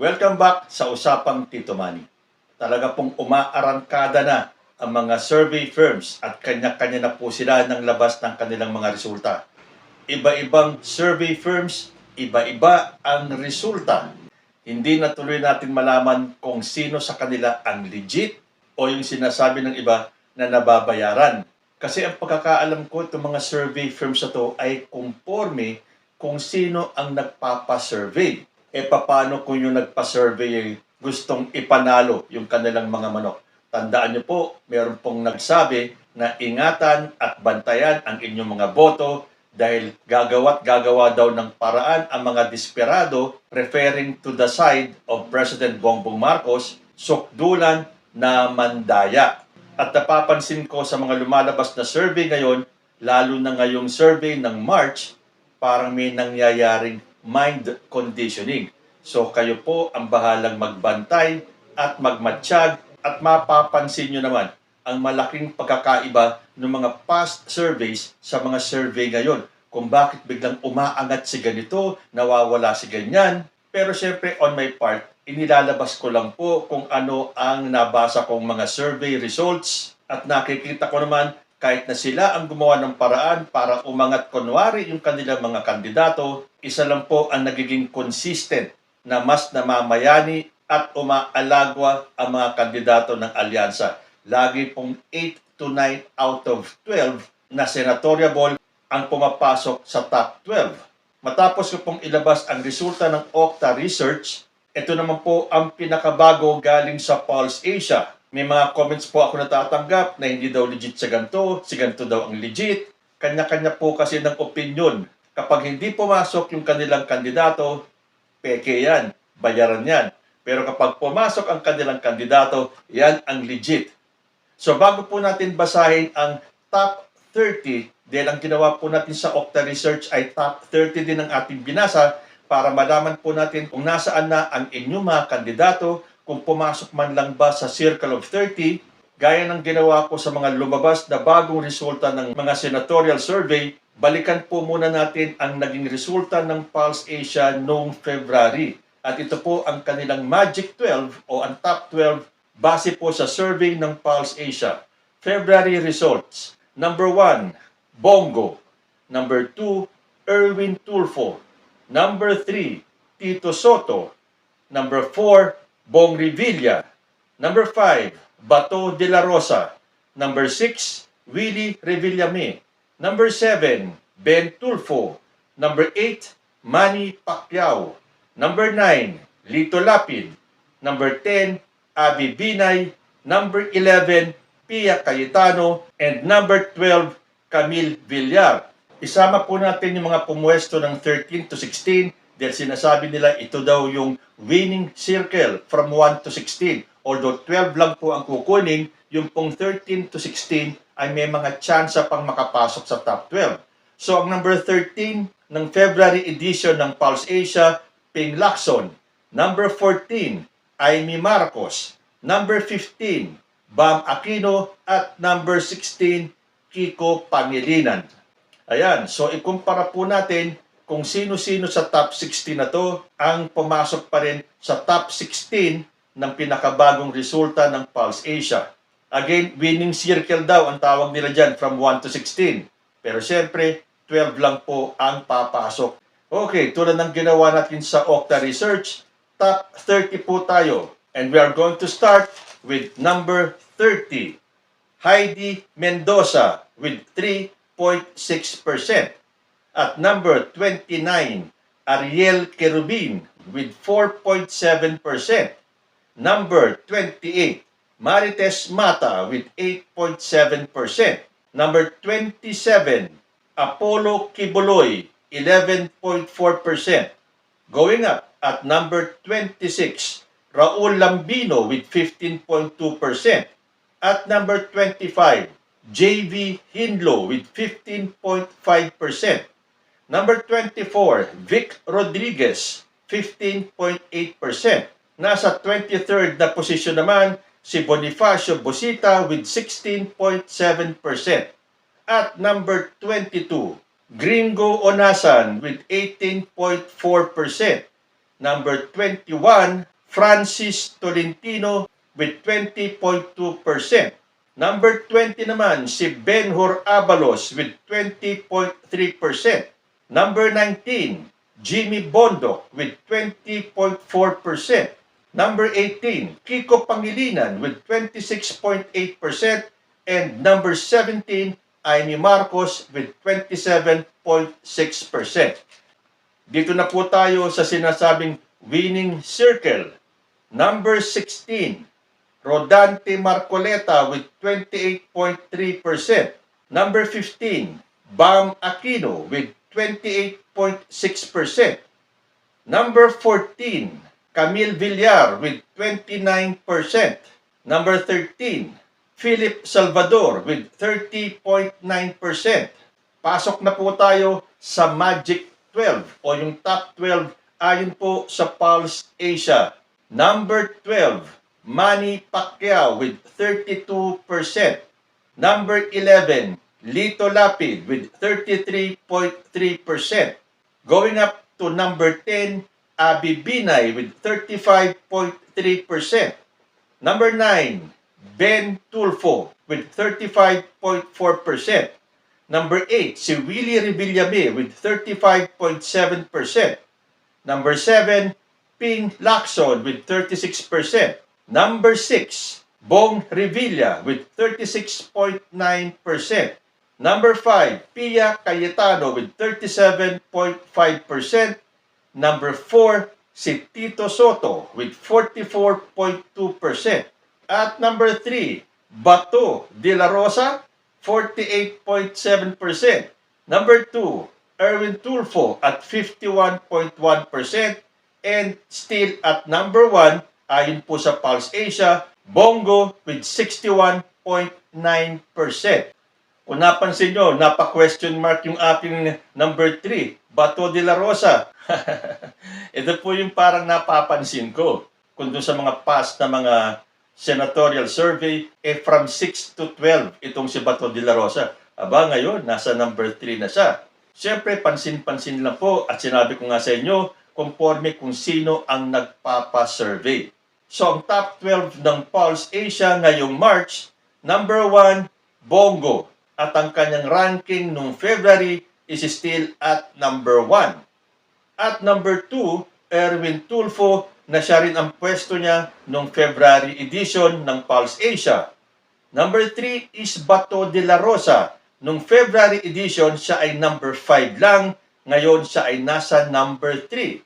Welcome back sa Usapang Tito Manny. Talaga pong umaarangkada na ang mga survey firms at kanya-kanya na po sila ng labas ng kanilang mga resulta. Iba-ibang survey firms, iba-iba ang resulta. Hindi na tuloy natin malaman kung sino sa kanila ang legit o yung sinasabi ng iba na nababayaran. Kasi ang pagkakaalam ko, itong mga survey firms na to ay conforme kung sino ang nagpapasurvey. Paano kung yung nagpa-survey ay gustong ipanalo yung kanilang mga manok? Tandaan niyo po, meron pong nagsabi na ingatan at bantayan ang inyong mga boto dahil gagawa daw ng paraan ang mga desperado, referring to the side of President Bongbong Marcos, sukdulan na mandaya. At napapansin ko sa mga lumalabas na survey ngayon, lalo na ngayong survey ng March, parang may nangyayaring mind conditioning. So kayo po ang bahalang magbantay at magmatsyag at mapapansin nyo naman ang malaking pagkakaiba ng mga past surveys sa mga survey ngayon. Kung bakit biglang umaangat si ganito, nawawala si ganyan. Pero syempre on my part, inilalabas ko lang po kung ano ang nabasa kong mga survey results at nakikita ko naman kahit na sila ang gumawa ng paraan para umangat kunwari yung kanilang mga kandidato, isa lang po ang nagiging consistent na mas namamayani at umaalagwa ang mga kandidato ng alyansa. Lagi pong 8 to 9 out of 12 na senatoriable ang pumapasok sa top 12. Matapos ko pong ilabas ang resulta ng Okta Research, ito naman po ang pinakabago galing sa Pulse Asia. May mga comments po ako natatanggap na hindi daw legit si ganito daw ang legit. Kanya-kanya po kasi ng opinion. Kapag hindi pumasok yung kanilang kandidato, peke yan, bayaran yan. Pero kapag pumasok ang kanilang kandidato, yan ang legit. So bago po natin basahin ang top 30, dahil ang ginawa po natin sa Okta Research ay top 30 din ang ating binasa para malaman po natin kung nasaan na ang inyong mga kandidato, kung pumasok man lang ba sa Circle of 30, gaya ng ginawa ko sa mga lumabas na bagong resulta ng mga senatorial survey, balikan po muna natin ang naging resulta ng Pulse Asia noong February. At ito po ang kanilang Magic 12 o ang top 12 base po sa survey ng Pulse Asia. February results. Number 1, Bongo. Number 2, Erwin Tulfo. Number 3, Tito Soto. Number 4, Bong Revilla. Number 5, Bato de la Rosa. Number 6, Willie Revillame. Number 7, Ben Tulfo. Number 8, Manny Pacquiao. Number 9, Lito Lapid. Number 10, Abby Binay. Number 11, Pia Cayetano. And number 12, Camille Villar. Isama po natin yung mga pumuesto ng 13 to 16 dahil sinasabi nila ito daw yung winning circle from 1 to 16. Although 12 lang po ang kukunin, yung pong 13 to 16 ay may mga tsansa pang makapasok sa top 12. So ang number 13 ng February edition ng Pulse Asia, Ping Lacson. Number 14, Amy Marcos. Number 15, Bam Aquino. At number 16, Kiko Pangilinan. Ayan, so ikumpara po natin kung sino-sino sa top 16 na to ang pumasok pa rin sa top 16 ng pinakabagong resulta ng Pulse Asia. Again, winning circle daw ang tawag nila dyan from 1 to 16. Pero siyempre, 12 lang po ang papasok. Okay, tulad ng ginawa natin sa Okta Research, top 30 po tayo. And we are going to start with number 30. Heidi Mendoza with 3.6%. At number 29, Ariel Kerubin with 4.7%. Number 28, Marites Mata with 8.7%. Number 27, Apollo Kibuloy, 11.4%. Going up at number 26, Raul Lambino with 15.2%. At number 25, JV Hinlo with 15.5%. Number 24, Vic Rodriguez, 15.8%. Nasa 23rd na posisyon naman si Bonifacio Busita with 16.7%. At number 22, Gringo Onasan with 18.4%. Number 21, Francis Tolentino with 20.2%. Number 20 naman, si Benhur Abalos with 20.3%. Number 19, Jimmy Bondoc with 20.4%. Number 18, Kiko Pangilinan with 26.8%. And number 17, Amy Marcos with 27.6%. Dito na po tayo sa sinasabing winning circle. Number 16, Rodante Marcoleta with 28.3%. Number 15, Bam Aquino with 28.6%. Number 14, Camille Villar with 29%. Number 13, Philip Salvador with 30.9%. Pasok na po tayo sa Magic 12 o yung top 12 ayon po sa Pulse Asia. Number 12, Manny Pacquiao with 32%. Number 11, Lito Lapid with 33.3%. Going up to number 10, Abi Binay with 35.3%. Number 9, Ben Tulfo with 35.4%. Number 8, si Willie Revillame with 35.7%. Number 7, Ping Lacson with 36%. Number 6, Bong Revilla with 36.9%. Number 5, Pia Cayetano with 37.5%. Number 4, si Tito Soto with 44.2%. At number 3, Bato de la Rosa, 48.7%. Number 2, Erwin Tulfo at 51.1%. And still at number 1, ayon po sa Pulse Asia, Bongo with 61.9%. Kung napansin nyo, napa-question mark yung aking number 3, Bato de la Rosa. Ito po yung parang napapansin ko. Kung doon sa mga past na mga senatorial survey, from 6 to 12 itong si Bato de la Rosa. Aba, ngayon, nasa number 3 na siya. Siyempre, pansin-pansin lang po at sinabi ko nga sa inyo, conforme kung sino ang nagpapa-survey. So, ang top 12 ng Pulse Asia ngayong March, number 1, Bongo. At ang kanyang ranking noong February is still at number 1. At number 2, Erwin Tulfo, na siya rin ang pwesto niya noong February edition ng Pulse Asia. Number 3 is Bato de la Rosa. Noong February edition, siya ay number 5 lang. Ngayon, siya ay nasa number 3.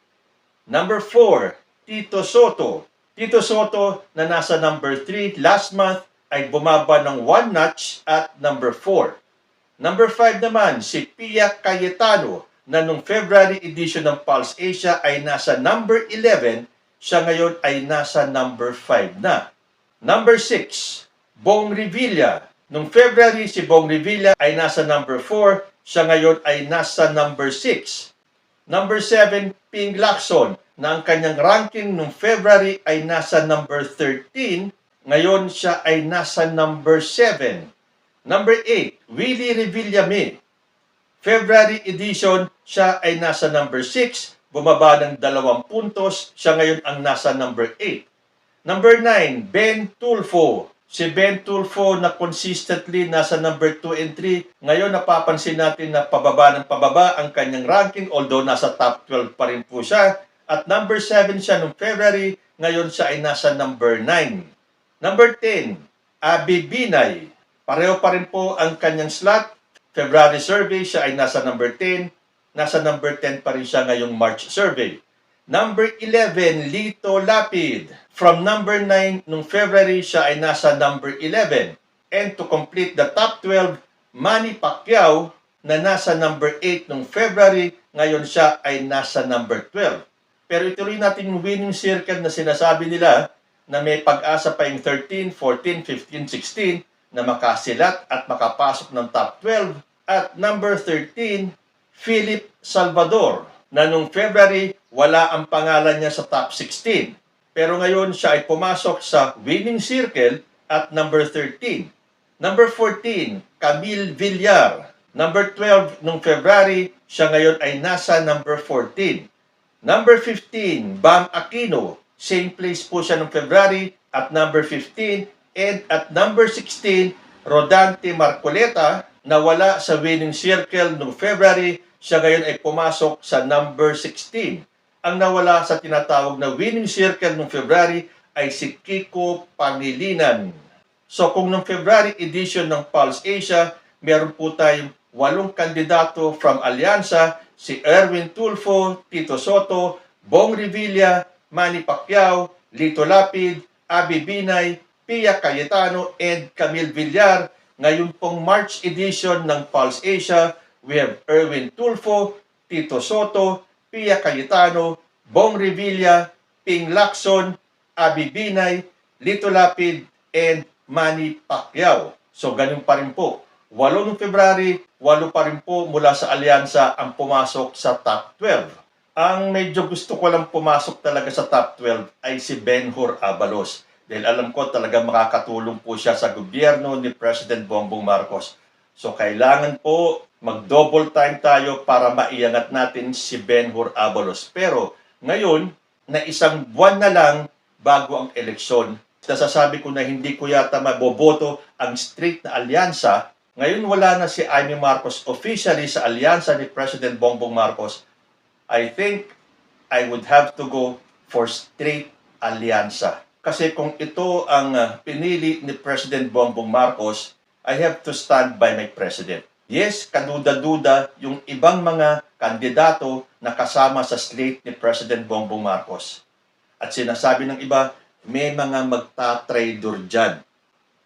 Number 4, Tito Soto. Tito Soto na nasa number 3 last month ay bumaba ng 1 notch at number 4. Number 5 naman, si Pia Cayetano na noong February edition ng Pulse Asia ay nasa number 11. Siya ngayon ay nasa number 5 na. Number 6, Bong Revilla. Noong February, si Bong Revilla ay nasa number 4. Siya ngayon ay nasa number 6. Number 7, Ping Lacson, na ang kanyang ranking noong February ay nasa number 13. Ngayon, siya ay nasa number 7. Number 8, Willie Revillame. February edition, siya ay nasa number 6. Bumaba ng 2 puntos. Siya ngayon ang nasa number 8. Number 9, Ben Tulfo. Si Ben Tulfo na consistently nasa number 2 and 3. Ngayon napapansin natin na pababa ng pababa ang kanyang ranking, although nasa top 12 pa rin po siya. At number 7 siya noong February, ngayon siya ay nasa number 9. Number 10, Abi Binay. Pareho pa rin po ang kanyang slot. February survey, siya ay nasa number 10. Nasa number 10 pa rin siya ngayong March survey. Number 11, Lito Lapid. From number 9 nung February, siya ay nasa number 11. And to complete the top 12, Manny Pacquiao na nasa number 8 nung February, ngayon siya ay nasa number 12. Pero ituloy natin yung winning circle na sinasabi nila na may pag-asa pa yung 13, 14, 15, 16 na makasilat at makapasok ng top 12. At number 13, Philip Salvador, na nung February, wala ang pangalan niya sa top 16. Pero ngayon, siya ay pumasok sa winning circle at number 13. Number 14, Camille Villar. Number 12 nung February, siya ngayon ay nasa number 14. Number 15, Bam Aquino. Same place po siya noong February at number 15. And at number 16, Rodante Marcoleta na wala sa winning circle noong February. Siya ngayon ay pumasok sa number 16. Ang nawala sa tinatawag na winning circle noong February ay si Kiko Pangilinan. So kung noong February edition ng Pulse Asia, meron po tayong 8 kandidato from Alyansa, si Erwin Tulfo, Tito Soto, Bong Revilla, Manny Pacquiao, Lito Lapid, Abby Binay, Pia Cayetano, and Camille Villar. Ngayon pong March edition ng Pulse Asia, we have Erwin Tulfo, Tito Soto, Pia Cayetano, Bong Revilla, Ping Lacson, Abby Binay, Lito Lapid, and Manny Pacquiao. So ganun pa rin po. 8 noong February, 8 pa rin po mula sa Alyansa ang pumasok sa top 12. Ang medyo gusto ko lang pumasok talaga sa top 12 ay si Benhur Abalos. Dahil alam ko talaga makakatulong po siya sa gobyerno ni President Bongbong Marcos. So kailangan po mag-double time tayo para maiangat natin si Benhur Abalos. Pero ngayon, na isang buwan na lang bago ang eleksyon, nasasabi ko na hindi ko yata maboboto ang straight na alyansa. Ngayon wala na si Amy Marcos officially sa alyansa ni President Bongbong Marcos. I think I would have to go for straight alyansa. Kasi kung ito ang pinili ni President Bongbong Marcos, I have to stand by my president. Yes, kaduda-duda yung ibang mga kandidato na kasama sa slate ni President Bongbong Marcos. At sinasabi ng iba, may mga magta-traidor dyan.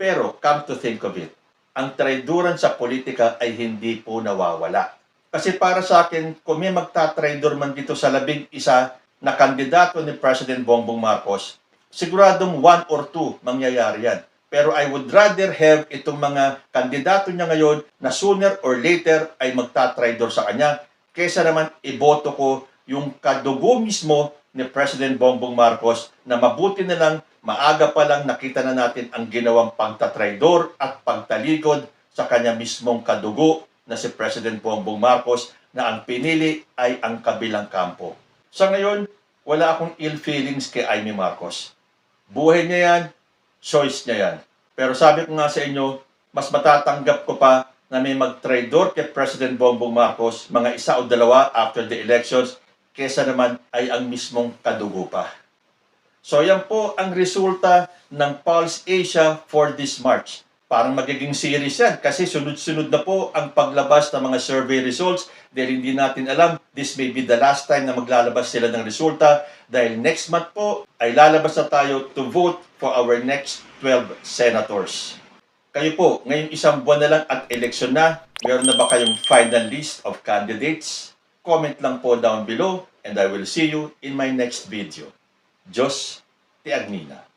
Pero come to think of it, ang traidoran sa politika ay hindi po nawawala. Kasi para sa akin, kung may magta-traidor man dito sa 11 na kandidato ni President Bongbong Marcos, siguradong 1 or 2 mangyayari yan. Pero I would rather have itong mga kandidato niya ngayon na sooner or later ay magta-traidor sa kanya kaysa naman iboto ko yung kadugo mismo ni President Bongbong Marcos na mabuti na lang, maaga pa lang nakita na natin ang ginawang pagtatraidor at pagtalikod sa kanya mismong kadugo na si President Bongbong Marcos na ang pinili ay ang kabilang kampo. Sa ngayon, wala akong ill feelings kay Amy Marcos. Buhay niya yan, choice niya yan. Pero sabi ko nga sa inyo, mas matatanggap ko pa na may mag-traidor kay President Bongbong Marcos mga 1 o 2 after the elections kesa naman ay ang mismong kadugo pa. So yan po ang resulta ng Pulse Asia for this March. Parang magiging series yan kasi sunod-sunod na po ang paglabas ng mga survey results dahil hindi natin alam, this may be the last time na maglalabas sila ng resulta dahil next month po ay lalabas na tayo to vote for our next 12 senators. Kayo po, ngayong 1 buwan na lang at eleksyon na, meron na ba kayong final list of candidates? Comment lang po down below and I will see you in my next video. Diyos te Agnina.